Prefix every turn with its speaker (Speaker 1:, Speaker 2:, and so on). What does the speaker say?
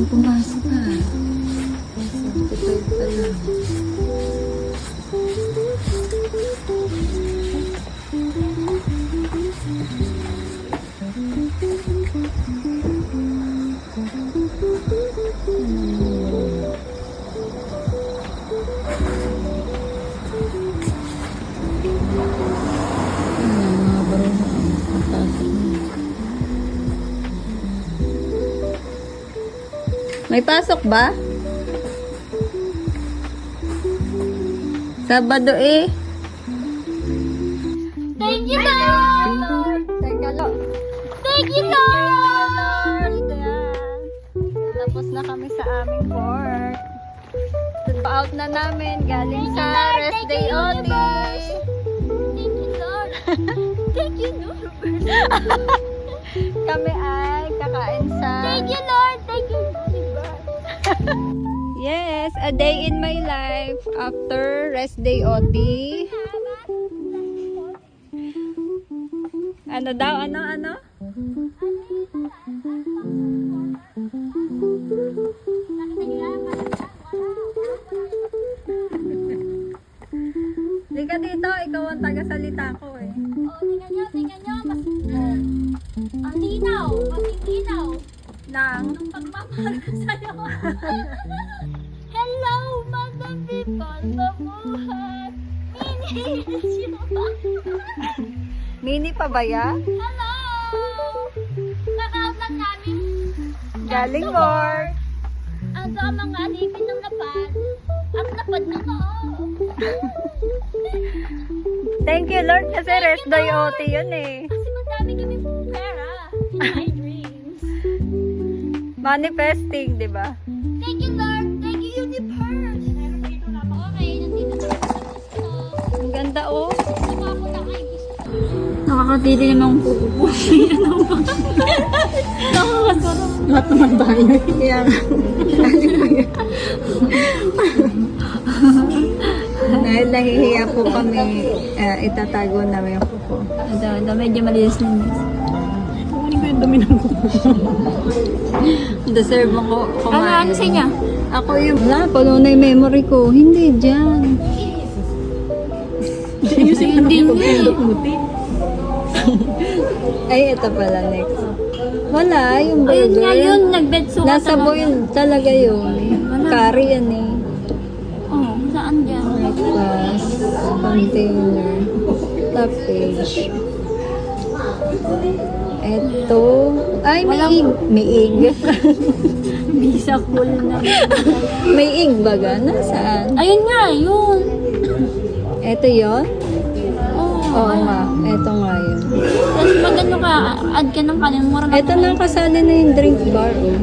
Speaker 1: Walang pumasok ha. 75 pa lang. May pasok ba? Sabado eh.
Speaker 2: Thank you, Lord!
Speaker 1: Teka lo.
Speaker 2: Thank you, Lord!
Speaker 1: Tapos na kami sa aming work. Pa-out na namin galing sa rest day OT.
Speaker 2: Thank you, Lord! Thank you, Lord!
Speaker 1: Kami ay kakain sa...
Speaker 2: Thank you, Lord! Thank you, Lord!
Speaker 1: Yes, a day in my life after rest day OT. Ano daw? Ano? Hindi ka dito, ikaw ang tagasalita ko eh.
Speaker 2: Tingnan nyo, mas... ang linaw, mas linaw.
Speaker 1: Nang,
Speaker 2: Nung pagmamahal ko sa'yo. Hello, mga people, mabuhay. Minis you.
Speaker 1: mini pa ba yan?
Speaker 2: Hello! Kakaot lang namin.
Speaker 1: Galing work.
Speaker 2: Ang sa mga alipin ng lapad. Ang lapad na ko.
Speaker 1: Thank you Lord kasi rest day OT yun eh.
Speaker 2: Kasi madami kami pera. In my dreams.
Speaker 1: Manifesting, di ba?
Speaker 2: Thank you, Lord. Thank you, universe. Okay, nandito na ako sa gusto.
Speaker 1: Ang ganda oh.
Speaker 2: Saka ako na ay gusto.
Speaker 1: Nakakatili naman ang pupupusi.
Speaker 2: Nakakasarap.
Speaker 1: Lahat naman tayo. Kaya dahil nahihiya po kami, itatago namin yung kuko. Ito, medyo malinis na. Kukunin ko yung dumi ng kuko. Deserve mo ko kumain.
Speaker 2: Ano sa inyo?
Speaker 1: Ako yung, wala, puno na yung memory ko. Hindi dyan.
Speaker 2: Hindi
Speaker 1: Ay, ito pala next. Wala, yung burger.
Speaker 2: Ayun nga yun, nag-bedso ka
Speaker 1: Nasa boil talaga yun. Curry yan eh.
Speaker 2: Oh, saan dyan?
Speaker 1: Breakfast, container, top page. Ito, ay may ig. May ig.
Speaker 2: Visa full na.
Speaker 1: May ig baga? Nasaan?
Speaker 2: Ayun nga, yun.
Speaker 1: Ito yon?
Speaker 2: Oh.
Speaker 1: Oo nga, ito nga yun.
Speaker 2: Tapos pag ano ka, add ka ng kanin, mura na.
Speaker 1: Ito na kasali na yung drink bar. Oh.